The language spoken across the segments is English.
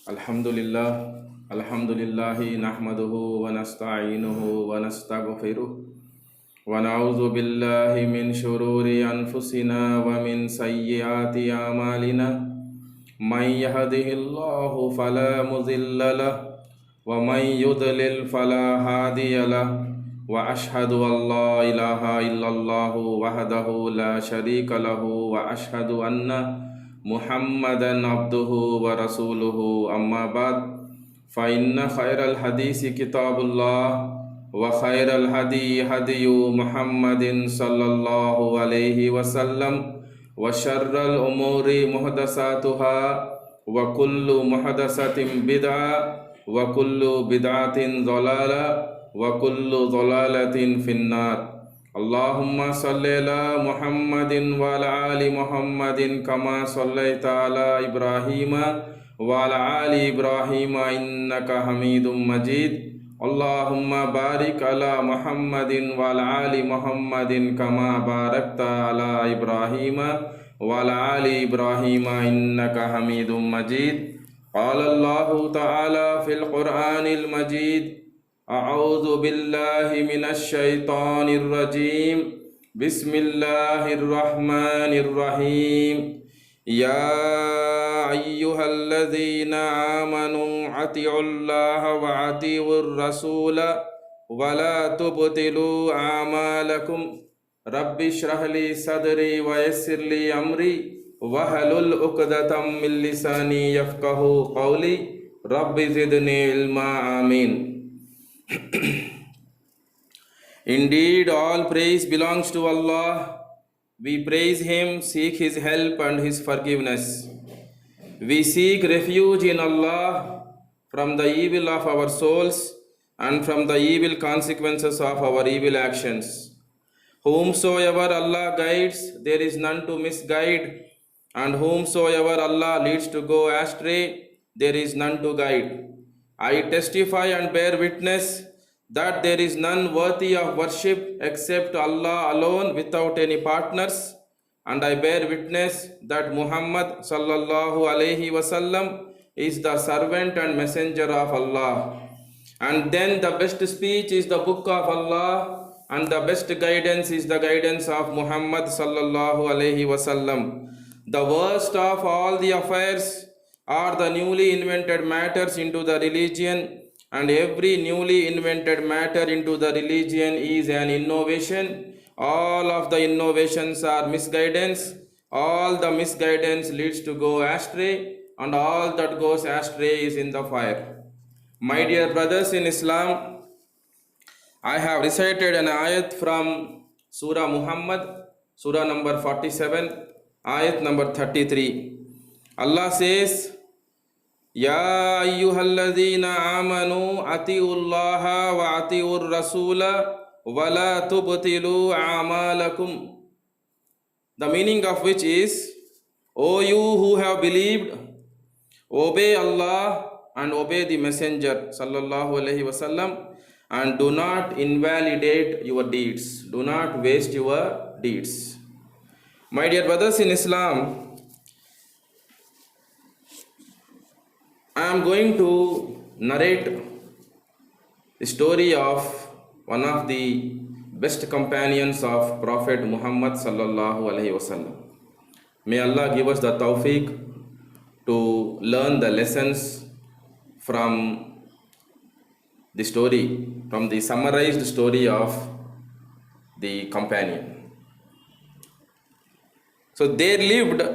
Alhamdulillah, Alhamdulillahi nahmaduhu wa nasta'inuhu wa nastaghfiruh wa na'udzu billahi min shururi anfusina wa min sayyiati a'malina man yahdihillahu fala mudilla lahu wa man yudlil fala hadiya lahu wa ashhadu an la ilaha illallah wahdahu la sharika lahu wa ashhadu anna Muhammadan abduhu wa rasuluhu amma ba'd fa inna khairal hadisi kitabullah wa khairal hadi hadiyu Muhammadin sallallahu alaihi wasallam wa syarral umuri muhdasatuha wa kullu muhdasatin bid'ah wa kullu bid'atin dhalalah wa kullu dhalalatin finnar. Allahumma salli ala Muhammadin wa ala ali Muhammadin kama sallaita ala Ibrahim wa ala ali Ibrahim innaka Hamidum Majid. Allahumma barik ala Muhammadin wa ala ali Muhammadin kama barakta ala Ibrahim wa ala ali Ibrahim innaka Hamidum Majid. Qala Allah ta'ala fil Qur'anil Majid. أعوذ بالله من الشيطان الرجيم بسم الله الرحمن الرحيم يا أيها الذين آمنوا أطيعوا الله وأطيعوا الرسول ولا تبطلوا أعمالكم رب اشرح لي صدري ويسر لي أمري واحلل عقدة من لساني يفقهوا قولي رب زدني علما آمين. Indeed, all praise belongs to Allah. We praise Him, seek His help and His forgiveness. We seek refuge in Allah from the evil of our souls and from the evil consequences of our evil actions. Whomsoever Allah guides, there is none to misguide, and whomsoever Allah leads to go astray, there is none to guide. I testify and bear witness that there is none worthy of worship except Allah alone without any partners, and I bear witness that Muhammad sallallahu alaihi wasallam is the servant and messenger of Allah. And then the best speech is the book of Allah, and the best guidance is the guidance of Muhammad sallallahu alaihi wasallam. The worst of all the affairs are the newly invented matters into the religion, and every newly invented matter into the religion is an innovation. All of the innovations are misguidance. All the misguidance leads to go astray, and all that goes astray is in the fire. My dear brothers in Islam, I have recited an ayat from Surah Muhammad, Surah number 47, ayat number 33. Allah says, Ya ayyuhalladhina amanu atiullaha wa atiur rasula wa la tubtilu a'malakum. The meaning of which is, O you who have believed, obey Allah and obey the Messenger sallallahu alaihi wasallam, and do not invalidate your deeds. Do not waste your deeds. My dear brothers in Islam, I am going to narrate the story of one of the best companions of Prophet Muhammad sallallahu alaihi wasallam. May Allah give us the tawfiq to learn the lessons from the story, from the summarized story of the companion. So there lived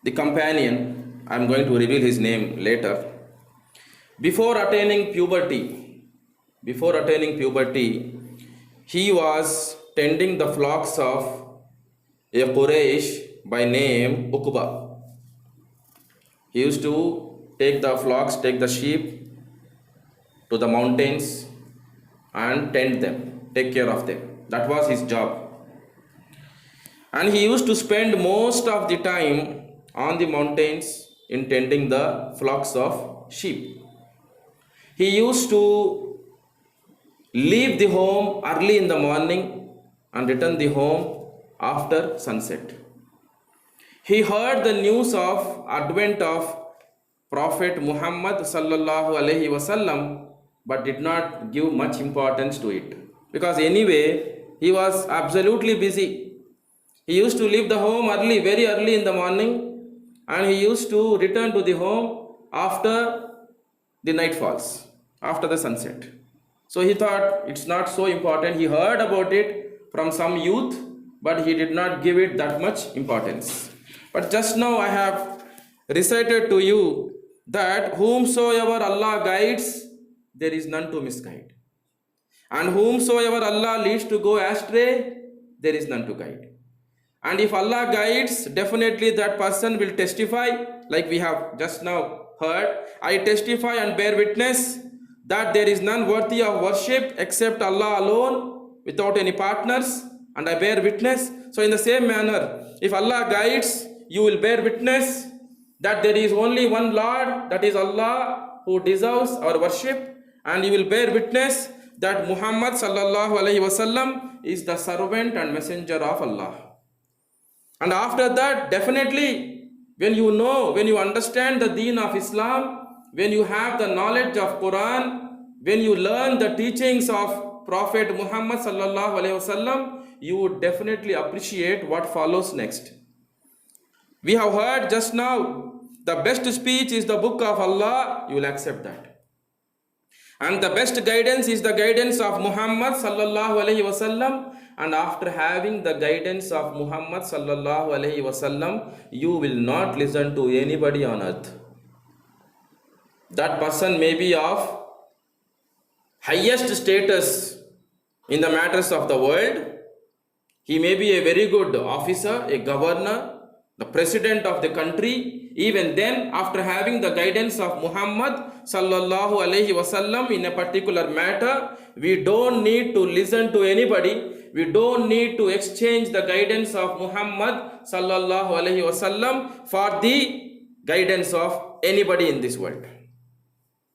the companion. I am going to reveal his name later. Before attaining puberty, he was tending the flocks of a Quraysh by name Uqba. He used to take the flocks, take the sheep to the mountains and tend them, take care of them. That was his job. And he used to spend most of the time on the mountains in tending the flocks of sheep. He used to leave the home early in the morning and return the home after sunset. He heard the news of advent of Prophet Muhammad sallallahu alaihi wasallam, but did not give much importance to it. Because anyway, he was absolutely busy. He used to leave the home early, very early in the morning, and he used to return to the home after the night falls, after the sunset. So he thought it's not so important. He heard about it from some youth, but he did not give it that much importance. But just now I have recited to you that whomsoever Allah guides, there is none to misguide. And whomsoever Allah leads to go astray, there is none to guide. And if Allah guides, definitely that person will testify, like we have just now heard. I testify and bear witness that there is none worthy of worship except Allah alone, without any partners, and I bear witness. So in the same manner, if Allah guides, you will bear witness that there is only one Lord, that is Allah, who deserves our worship, and you will bear witness that Muhammad sallallahu alaihi wasallam is the servant and messenger of Allah. And after that, definitely, when you know, when you understand the deen of Islam, when you have the knowledge of Quran, when you learn the teachings of Prophet Muhammad sallallahu alaihi wasallam, you would definitely appreciate what follows next. We have heard just now, the best speech is the book of Allah, you will accept that. And the best guidance is the guidance of Muhammad sallallahu alaihi wasallam. And after having the guidance of Muhammad sallallahu alaihi wasallam, you will not listen to anybody on earth. That person may be of highest status in the matters of the world. He may be a very good officer, a governor, the president of the country. Even then, after having the guidance of Muhammad sallallahu alaihi wasallam in a particular matter, we don't need to listen to anybody. We don't need to exchange the guidance of Muhammad sallallahu alaihi wasallam for the guidance of anybody in this world.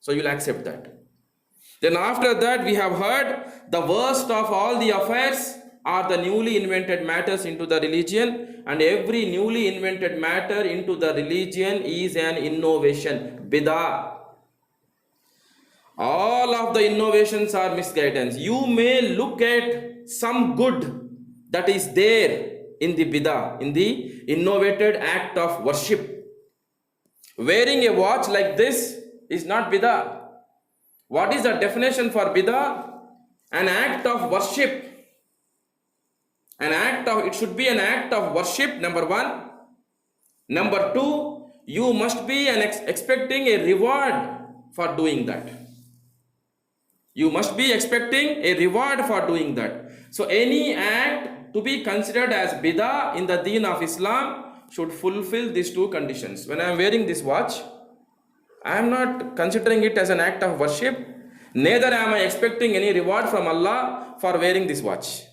So you'll accept that. Then after that, we have heard the worst of all the affairs are the newly invented matters into the religion, and every newly invented matter into the religion is an innovation, bid'ah. All of the innovations are misguidance. You may look at some good that is there in the bid'ah, in the innovated act of worship. Wearing a watch like this is not bid'ah. What is the definition for bid'ah? An act of worship. It should be an act of worship, number one. Number two, you must be expecting a reward for doing that. You must be expecting a reward for doing that. So any act to be considered as bid'ah in the deen of Islam should fulfill these two conditions. When I am wearing this watch, I am not considering it as an act of worship. Neither am I expecting any reward from Allah for wearing this watch.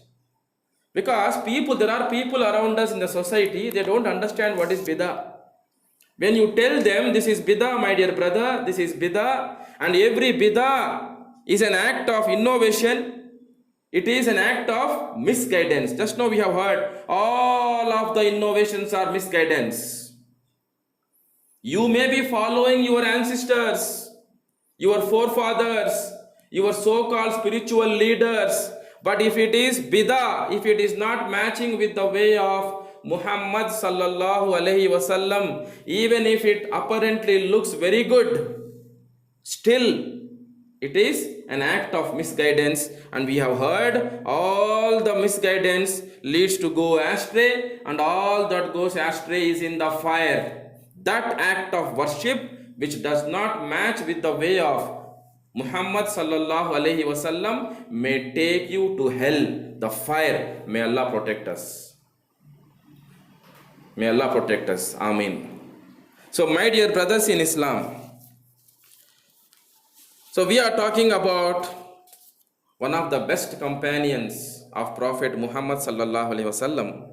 Because there are people around us in the society, they don't understand what is bid'ah. When you tell them this is bid'ah, my dear brother, this is bid'ah, and every bid'ah is an act of innovation, it is an act of misguidance. Just now we have heard all of the innovations are misguidance. You may be following your ancestors, your forefathers, your so-called spiritual leaders, but if it is bid'ah, if it is not matching with the way of Muhammad sallallahu alaihi wasallam, even if it apparently looks very good, still it is an act of misguidance, and we have heard all the misguidance leads to go astray, and all that goes astray is in the fire. That act of worship which does not match with the way of Muhammad sallallahu alaihi wasallam may take you to hell, the fire. May Allah protect us. May Allah protect us. Ameen. So my dear brothers in Islam, so we are talking about one of the best companions of Prophet Muhammad sallallahu alaihi wasallam.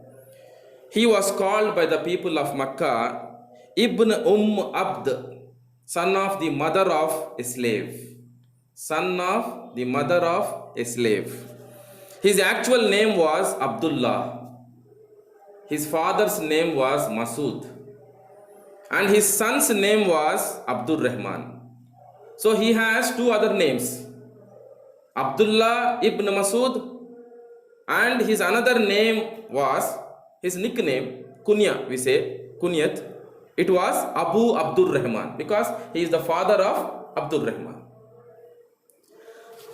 He was called by the people of Makkah Ibn Abd, son of the mother of a slave. Son of the mother of a slave. His actual name was Abdullah. His father's name was Masud. and his son's name was Abdul Rahman. So he has two other names, Abdullah ibn Masud, and his another name was his nickname, Kunya, we say, Kunyat. It was Abu Abdul Rahman because he is the father of Abdul Rahman.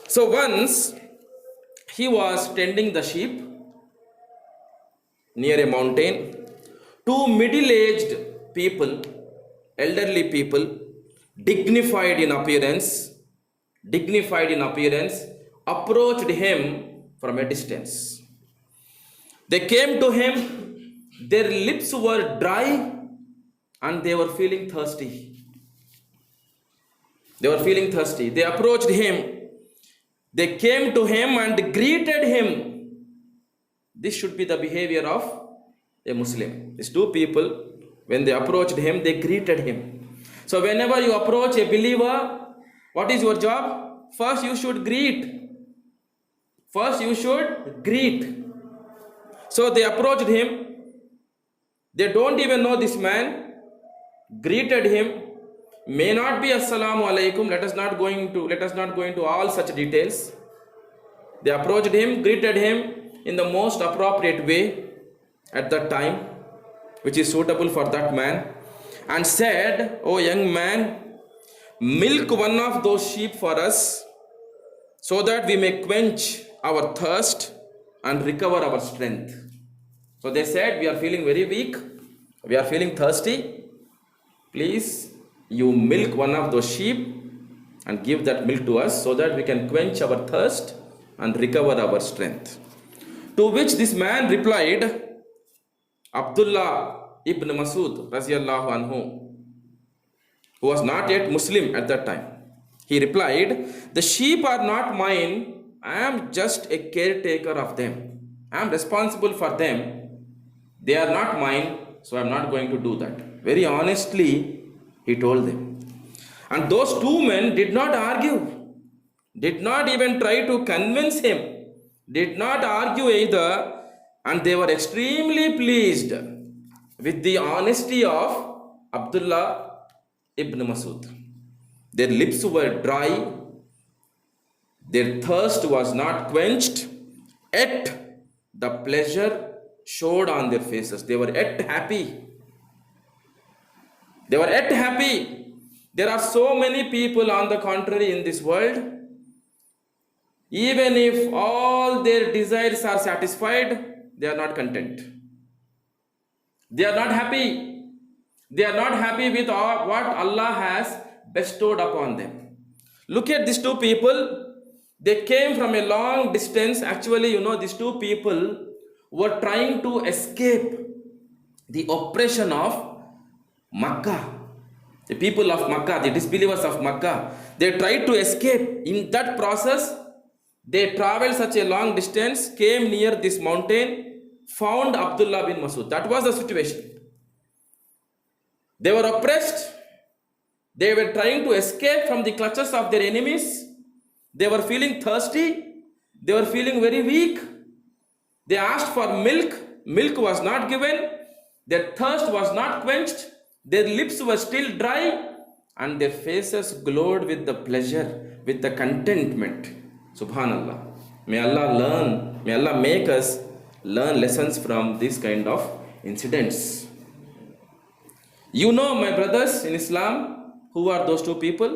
So once he was tending the sheep near a mountain. Two middle-aged people, elderly people, dignified in appearance, approached him from a distance. They came to him, their lips were dry and they were feeling thirsty. They approached him. They came to him and greeted him. This should be the behavior of a Muslim. These two people, when they approached him, they greeted him. So whenever you approach a believer, what is your job? First you should greet. So they approached him. They don't even know this man. Greeted him. May not be Assalamu alaikum. Let us not go into all such details. They approached him, greeted him in the most appropriate way at that time, which is suitable for that man, and said, "Oh young man, milk one of those sheep for us so that we may quench our thirst and recover our strength." So they said, "We are feeling very weak, we are feeling thirsty. Please, you milk one of those sheep and give that milk to us so that we can quench our thirst and recover our strength." To which this man replied, Abdullah ibn Masud Raziyallahu anhu, who was not yet Muslim at that time. He replied, "The sheep are not mine. I am just a caretaker of them. I am responsible for them. They are not mine, so I am not going to do that." Very honestly, he told them. And those two men did not argue, did not even try to convince him, did not argue either, and they were extremely pleased with the honesty of Abdullah ibn Masud. Their lips were dry, their thirst was not quenched, yet the pleasure showed on their faces. They were yet happy. There are so many people on the contrary in this world. Even if all their desires are satisfied, they are not content. They are not happy. They are not happy with what Allah has bestowed upon them. Look at these two people. They came from a long distance. Actually, these two people were trying to escape the oppression of Makkah. The people of Makkah, the disbelievers of Makkah, they tried to escape. In that process, they traveled such a long distance, came near this mountain, found Abdullah bin Masud. That was the situation. They were oppressed. They were trying to escape from the clutches of their enemies. They were feeling thirsty. They were feeling very weak. They asked for milk. Milk was not given. Their thirst was not quenched. Their lips were still dry. And their faces glowed with the pleasure, with the contentment. Subhanallah. May Allah make us learn lessons from this kind of incidents. My brothers in Islam, who are those two people?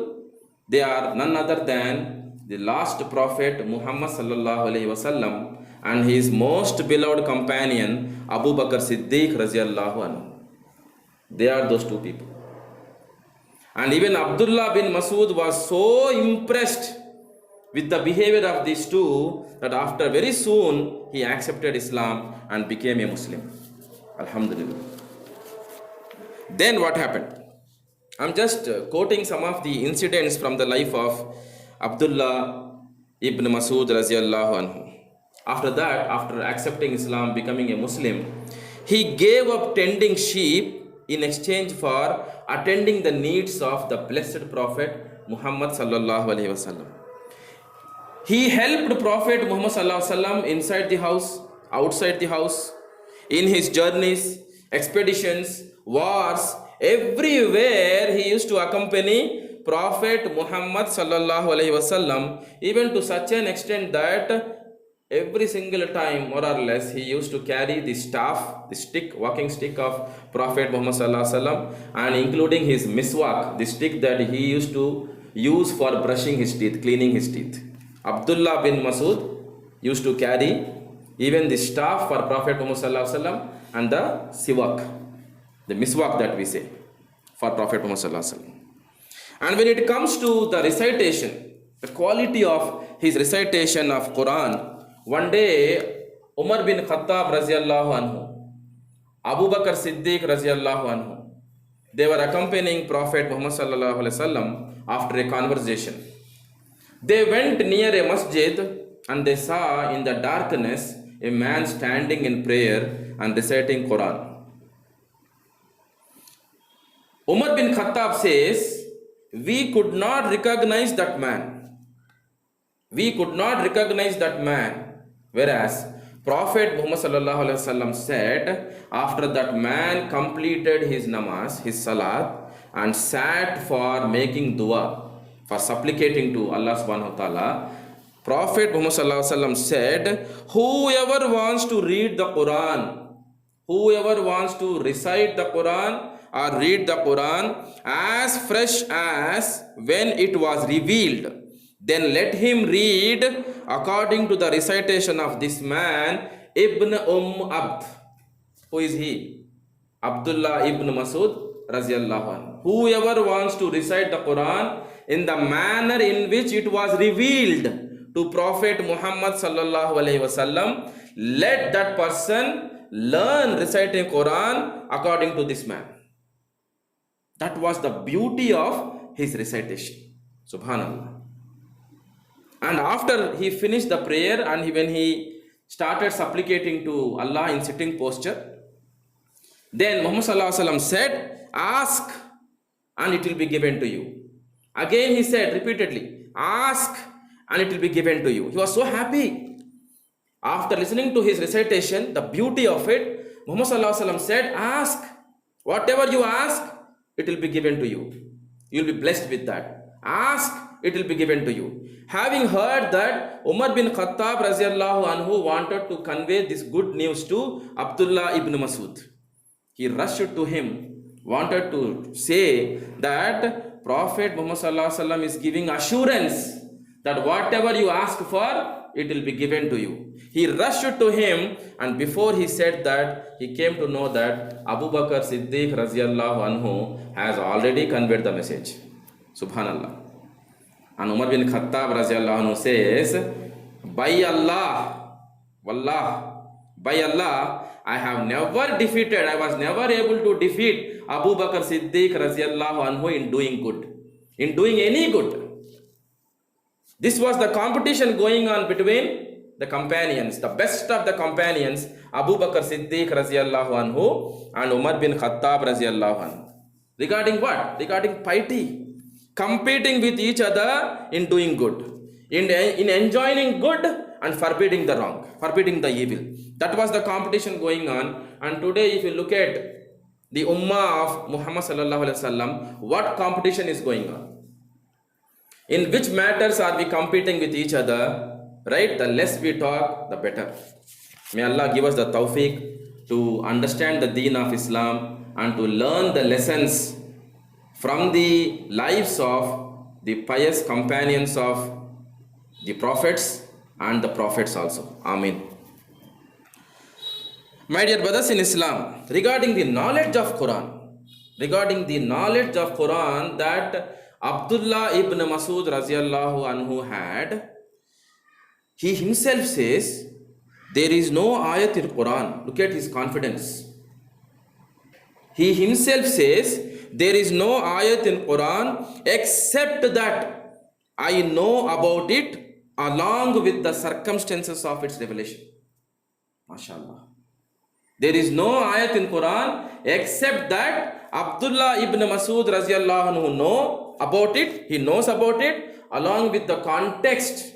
They are none other than the last prophet Muhammad sallallahu alaihi wasallam and his most beloved companion Abu Bakr Siddiq raziyallahu anhu. They are those two people. And even Abdullah bin Masud was so impressed with the behavior of these two that after very soon he accepted Islam and became a Muslim. Alhamdulillah. Then what happened? I'm just quoting some of the incidents from the life of Abdullah ibn Masud raziyallahu anhu. After that, after accepting Islam, becoming a Muslim, he gave up tending sheep in exchange for attending the needs of the blessed Prophet Muhammad sallallahu alaihi wasallam. He helped Prophet Muhammad sallallahu alaihi wasallam inside the house, outside the house, in his journeys, expeditions, wars, Everywhere he used to accompany Prophet Muhammad sallallahu alaihi wasallam, even to such an extent that every single time, more or less, he used to carry the staff, the stick, walking stick of Prophet Muhammad sallallahu alaihi wasallam, and including his miswak, the stick that he used to use for brushing his teeth, cleaning his teeth. Abdullah bin Masud used to carry even the staff for Prophet Muhammad sallallahu alaihi wasallam and the siwak, the miswak that we say for Prophet Muhammad sallallahu alaihi wasallam. And when it comes to the recitation, the quality of his recitation of Quran, one day Umar bin Khattab raziyallahu anhu, Abu Bakr Siddiq raziyallahu anhu, they were accompanying Prophet Muhammad sallallahu alaihi wasallam after a conversation. They went near a masjid and they saw in the darkness a man standing in prayer and reciting Quran. Umar bin Khattab says, we could not recognize that man. We could not recognize that man. Whereas Prophet Muhammad sallallahu alaihi wasallam said, after that man completed his namaz, his salat, and sat for making dua, for supplicating to Allah subhanahu wa ta'ala, Prophet Muhammad sallallahu alaihi wasallam said, whoever wants to read the Quran, whoever wants to recite the Quran or read the Quran as fresh as when it was revealed, then let him read according to the recitation of this man, Ibn Abd. Who is he? Abdullah ibn Masud raziyallahu anhu. Whoever wants to recite the Quran in the manner in which it was revealed to Prophet Muhammad sallallahu alaihi wasallam, let that person learn reciting Quran according to this man. That was the beauty of his recitation. Subhanallah. And after he finished the prayer and when he started supplicating to Allah in sitting posture, then Muhammad sallallahu alaihi wasallam said, ask and it will be given to you. Again he said repeatedly, ask and it will be given to you. He was so happy. After listening to his recitation, the beauty of it, Muhammad sallallahu alaihi wasallam said, ask. Whatever you ask, it will be given to you. You will be blessed with that. Ask, it will be given to you. Having heard that, Umar bin Khattab raziyallahu anhu wanted to convey this good news to Abdullah ibn Masud. He rushed to him, wanted to say that Prophet Muhammad sallallahu alaihi wasallam is giving assurance that whatever you ask for, it will be given to you. He rushed to him, and before he said that, he came to know that Abu Bakr Siddiq raziyallahu anhu has already conveyed the message. Subhanallah. And Umar bin Khattab raziyallahu anhu says, by Allah, Wallah, by Allah, I have never defeated, I was never able to defeat Abu Bakr Siddiq raziyallahu anhu in doing good, in doing any good. This was the competition going on between the companions, the best of the companions, Abu Bakr Siddiq raziyallahu anhu and Umar bin Khattab raziyallahu anhu. Regarding what? Regarding piety. Competing with each other in doing good, in enjoining good and forbidding the wrong, forbidding the evil. That was the competition going on. And today if you look at the ummah of Muhammad sallallahu alaihi wasallam, what competition is going on? In which matters are we competing with each other, right? The less we talk, the better. May Allah give us the tawfiq to understand the deen of Islam and to learn the lessons from the lives of the pious companions of the prophets and the prophets also. Amen. My dear brothers in Islam, regarding the knowledge of Quran, that Abdullah ibn Masud raziyallahu anhu had, he himself says, there is no ayat in Quran. Look at his confidence. He himself says, there is no ayat in Quran except that I know about it along with the circumstances of its revelation. MashaAllah. There is no ayat in Quran except that Abdullah ibn Masud raziyallahu anhu know about it, he knows about it along with the context,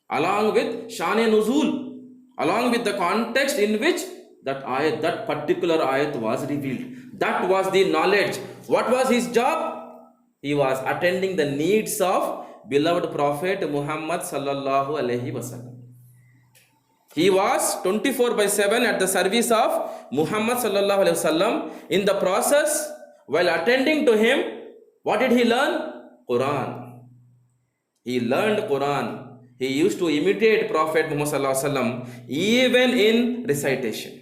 along with Shan-e Nuzul, along with the context in which that ayat, that particular ayat was revealed. That was the knowledge. What was his job? He was attending the needs of beloved Prophet Muhammad sallallahu alaihi wasallam. He was 24/7 at the service of Muhammad sallallahu alaihi wasallam. In the process, while attending to him, what did he learn? Quran. He learned Quran. He used to imitate Prophet Muhammad sallallahu alaihi wasallam even in recitation.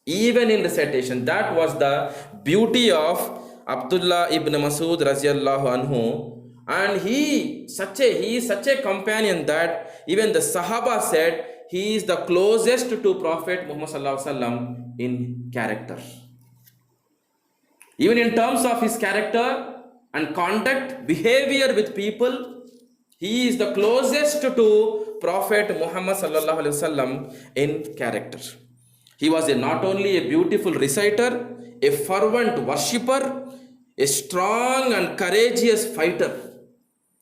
Even in recitation. That was the beauty of Abdullah ibn Masud raziyallahu anhu. And he is such a companion that even the Sahaba said he is the closest to Prophet Muhammad sallallahu alaihi wasallam in character. Even in terms of his character and conduct, behavior with people, he is the closest to Prophet Muhammad sallallahu alaihi wasallam in character. He was not only a beautiful reciter, a fervent worshipper, a strong and courageous fighter.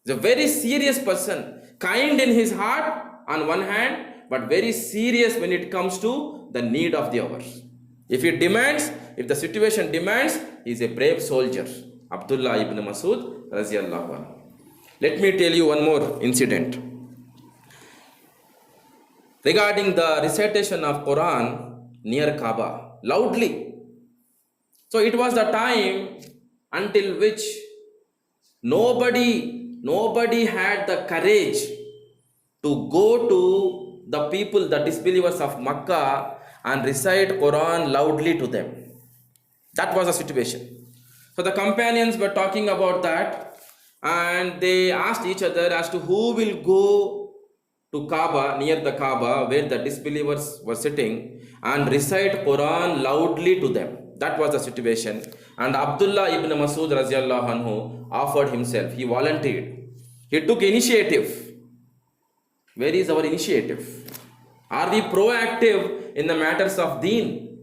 He's a very serious person, kind in his heart on one hand, but very serious when it comes to the need of the hour. If the situation demands, he is a brave soldier. Abdullah ibn Masud raziyallahu anhu. Let me tell you one more incident regarding the recitation of Quran near Kaaba, loudly. So it was the time until which nobody had the courage to go to the people, the disbelievers of Makkah, and recite Quran loudly to them. That was the situation. So the companions were talking about that, and they asked each other as to who will go to Kaaba, near the Kaaba where the disbelievers were sitting, and recite Quran loudly to them. That was the situation. And Abdullah ibn Masud raziyallahu anhu offered himself. He volunteered. He took initiative. Where is our initiative? Are we proactive in the matters of deen?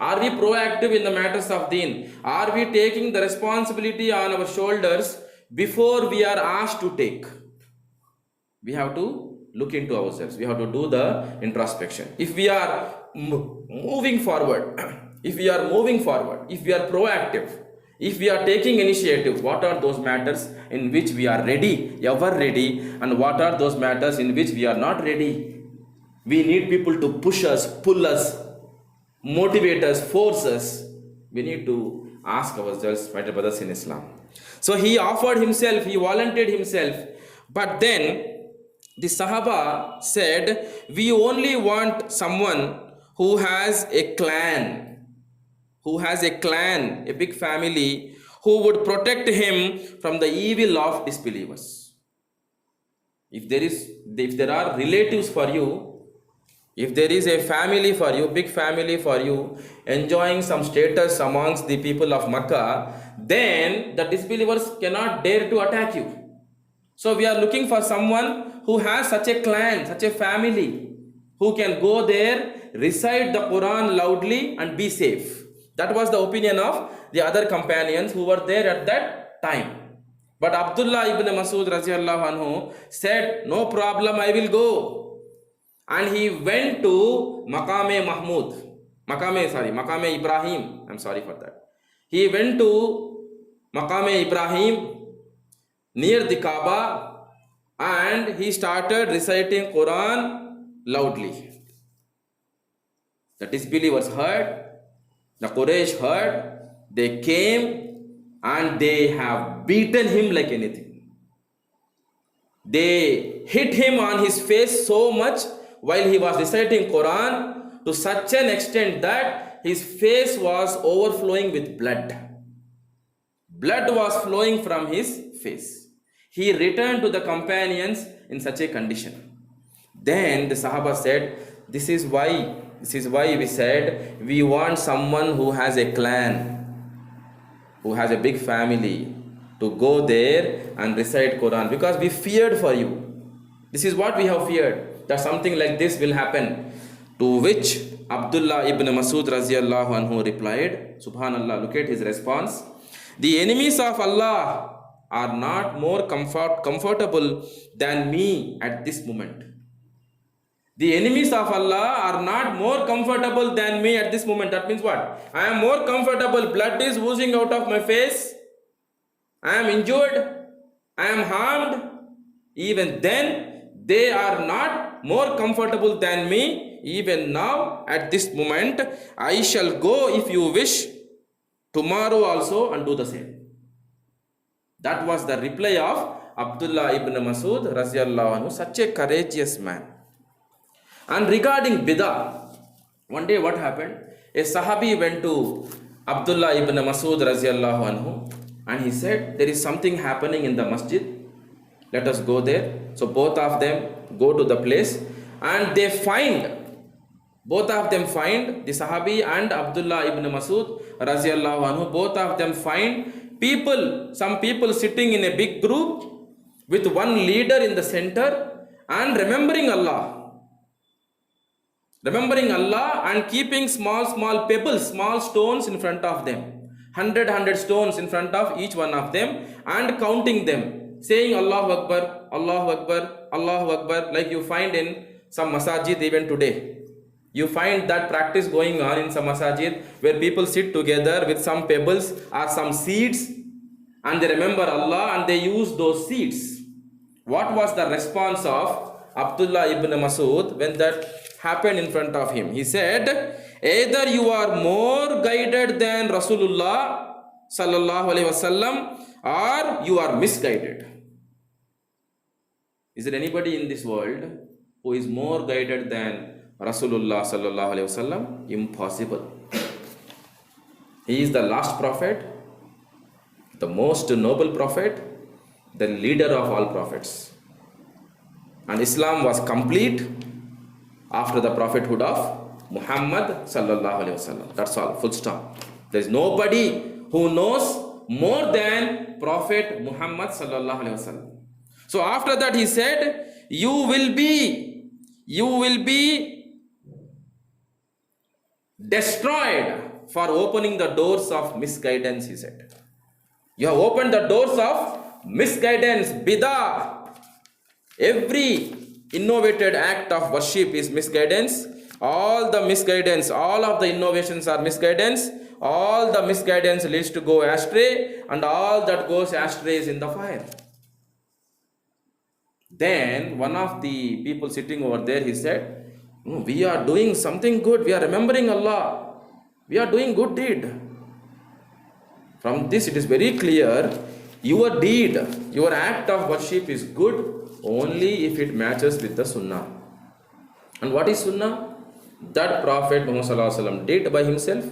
Are we proactive in the matters of deen? Are we taking the responsibility on our shoulders before we are asked to take? We have to look into ourselves. We have to do the introspection. If we are moving forward, if we are proactive, if we are taking initiative, what are those matters in which we are ready, ever ready, and what are those matters in which we are not ready? We need people to push us, pull us, motivate us, force us. We need to ask ourselves, my brothers in Islam. So he offered himself, he volunteered himself, but then the Sahaba said, we only want someone who has a clan, a big family, who would protect him from the evil of disbelievers. If there are relatives for you, if there is a family for you, big family for you, enjoying some status amongst the people of Makkah, then the disbelievers cannot dare to attack you. So we are looking for someone who has such a clan, such a family, who can go there, recite the Quran loudly and be safe. That was the opinion of the other companions who were there at that time. But Abdullah ibn Masud raziyallahu anhu said, no problem, I will go. And he went to Maqam Ibrahim. I'm sorry for that. He went to Maqam Ibrahim near the Kaaba, and he started reciting Quran loudly. The disbelievers heard, the Quraysh heard, they came and they have beaten him like anything. They hit him on his face so much while he was reciting Quran, to such an extent that his face was overflowing with blood. Blood was flowing from his face. He returned to the companions in such a condition. Then the Sahaba said, this is why we said we want someone who has a clan, who has a big family, to go there and recite Quran, because we feared for you. This is what we have feared, that something like this will happen. To which Abdullah ibn Masud raziyallahu anhu replied, Subhanallah, look at his response. The enemies of Allah are not more comfortable than me at this moment. The enemies of Allah are not more comfortable than me at this moment. That means what? I am more comfortable. Blood is oozing out of my face. I am injured. I am harmed. Even then, they are not more comfortable than me. Even now, at this moment, I shall go if you wish tomorrow also and do the same. That was the reply of Abdullah ibn Masud Raziyallahu anhu, such a courageous man. And regarding bidah, one day what happened? A Sahabi went to Abdullah ibn Masud Raziyallahu anhu and he said, there is something happening in the masjid. Let us go there. So both of them go to the place and they find, both of them find, the Sahabi and Abdullah ibn Masud Raziyallahu anhu, both of them find people, some people sitting in a big group with one leader in the center and remembering Allah and keeping small pebbles, small stones in front of them, 100 stones in front of each one of them and counting them, saying Allahu Akbar, Allahu Akbar, Allahu Akbar, like you find in some masajid even today. You find that practice going on in some masajid where people sit together with some pebbles or some seeds and they remember Allah and they use those seeds. What was the response of Abdullah ibn Masud when that happened in front of him? He said, either you are more guided than Rasulullah sallallahu alaihi wasallam or you are misguided. Is there anybody in this world who is more guided than Rasulullah sallallahu alaihi wasallam? Impossible. He is the last prophet, the most noble prophet, the leader of all prophets. And Islam was complete after the prophethood of Muhammad sallallahu alaihi wasallam. That's all, full stop. There is nobody who knows more than Prophet Muhammad sallallahu alaihi wasallam. So after that he said, you will be destroyed for opening the doors of misguidance, he said. You have opened the doors of misguidance, bidah. Every innovated act of worship is misguidance. All the misguidance, all of the innovations are misguidance. All the misguidance leads to go astray, and all that goes astray is in the fire. Then one of the people sitting over there, he said, we are doing something good. We are remembering Allah. We are doing good deed. From this it is very clear, your deed, your act of worship is good only if it matches with the Sunnah. And what is Sunnah? That Prophet Muhammad sallallahu alaihi wasallam did by himself,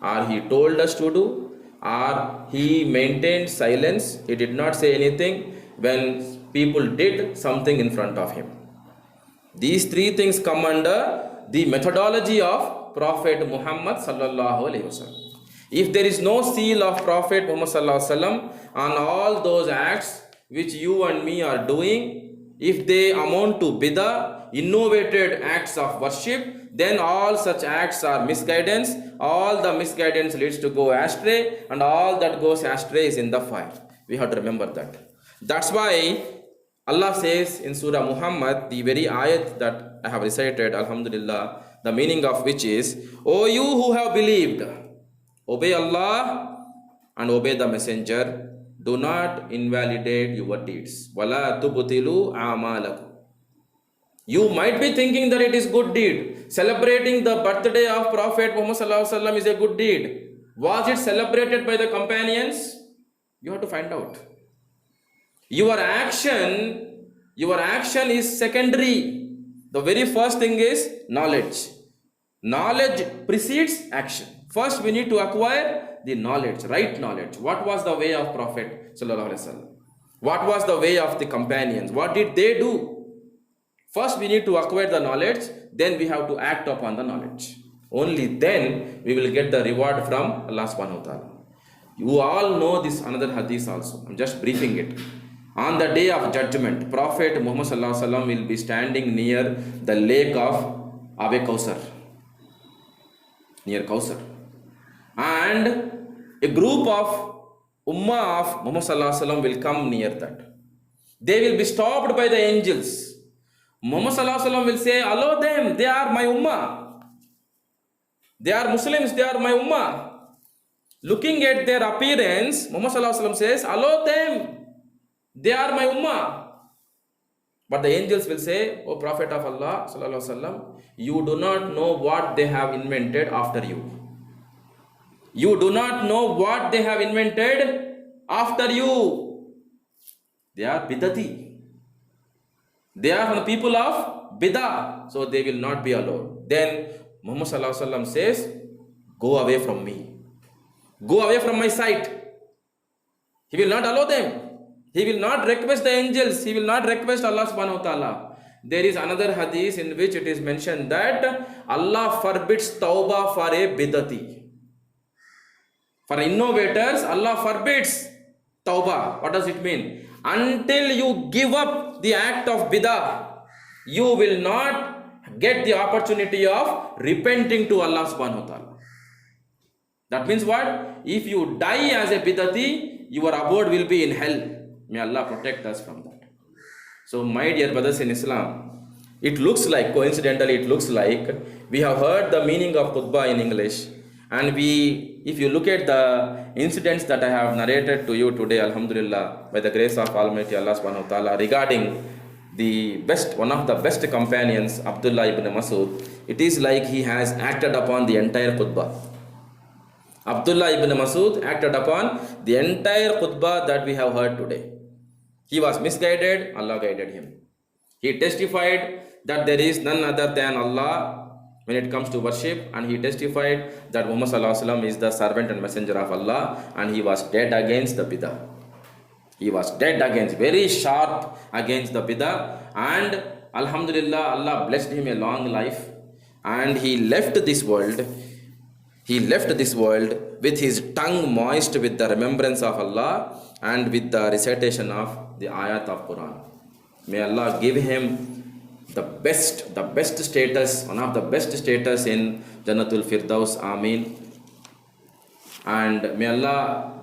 or he told us to do, or he maintained silence. He did not say anything when people did something in front of him. These three things come under the methodology of Prophet Muhammad sallallahu alaihi wasallam. If there is no seal of Prophet Muhammad sallallahu alaihi wasallam on all those acts which you and me are doing, if they amount to bidah, innovated acts of worship, then all such acts are misguidance. All the misguidance leads to go astray, and all that goes astray is in the fire. We have to remember that. That's why Allah says in Surah Muhammad, the very ayat that I have recited, Alhamdulillah, the meaning of which is, O you who have believed, obey Allah and obey the messenger. Do not invalidate your deeds. وَلَا تُبْطِلُوا أَعْمَالَكُمْ. You might be thinking that it is good deed. Celebrating the birthday of Prophet Muhammad sallallahu alaihi wasallam is a good deed. Was it celebrated by the companions? You have to find out. Your action is secondary. The very first thing is knowledge. Knowledge precedes action. First we need to acquire the knowledge, right knowledge. What was the way of Prophet sallallahu alaihi wasallam? What was the way of the companions? What did they do? First we need to acquire the knowledge, then we have to act upon the knowledge. Only then we will get the reward from Allah subhanahu wa ta'ala. You all know this another hadith also. I'm just briefing it. On the day of judgment, Prophet Muhammad sallallahu alaihi wasallam will be standing near the lake of Abe Kausar, near Kausar. And a group of Ummah of Muhammad sallallahu alaihi wasallam will come near that. They will be stopped by the angels. Muhammad Sallallahu Alaihi Wasallam will say, allow them, they are my ummah. They are Muslims, they are my ummah. Looking at their appearance, Muhammad Sallallahu Alaihi Wasallam says, allow them, they are my ummah. But the angels will say, O Prophet of Allah Sallallahu Alaihi Wasallam, you do not know what they have invented after you. You do not know what they have invented after you. They are bidati. They are from the people of bidah. So they will not be allowed. Then Muhammad Sallallahu Alaihi Wasallam says, go away from me. Go away from my sight. He will not allow them. He will not request the angels. He will not request Allah subhanahu wa ta'ala. There is another hadith in which it is mentioned that Allah forbids tawbah for a bidati. For innovators, Allah forbids tawbah. What does it mean? Until you give up the act of bidah, you will not get the opportunity of repenting to Allah subhanahu wa ta'ala. That means what? If you die as a bidati, your abode will be in hell. May Allah protect us from that. So my dear brothers in Islam, it looks like, coincidentally it looks like, we have heard the meaning of khutbah in English, and if you look at the incidents that I have narrated to you today, alhamdulillah, by the grace of Almighty Allah subhanahu wa ta'ala, regarding one of the best companions, Abdullah ibn Masud, it is like he has acted upon the entire khutbah. Abdullah ibn Masud acted upon the entire khutbah that we have heard today. He was misguided, Allah guided him. He testified that there is none other than Allah when it comes to worship, and he testified that Muhammad Sallallahu Alaihi Wasallam is the servant and messenger of Allah, and he was dead against the bidah. He was dead against, very sharp against the bidah, and alhamdulillah, Allah blessed him a long life, and he left this world. He left this world with his tongue moist with the remembrance of Allah and with the recitation of the ayat of Quran. May Allah give him the best status, one of the best status in Jannatul Firdaus. Ameen. And may Allah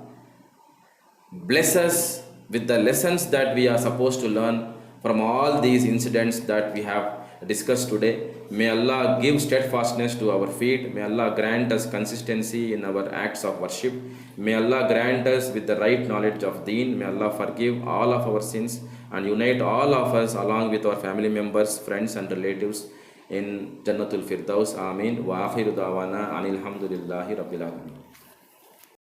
bless us with the lessons that we are supposed to learn from all these incidents that we have discussed today. May Allah give steadfastness to our feet. May Allah grant us consistency in our acts of worship. May Allah grant us with the right knowledge of Deen. May Allah forgive all of our sins and unite all of us along with our family members, friends and relatives in Jannatul Firdaus. Ameen. Wa akhiru da'wana anil hamdulillahi rabbil alamin.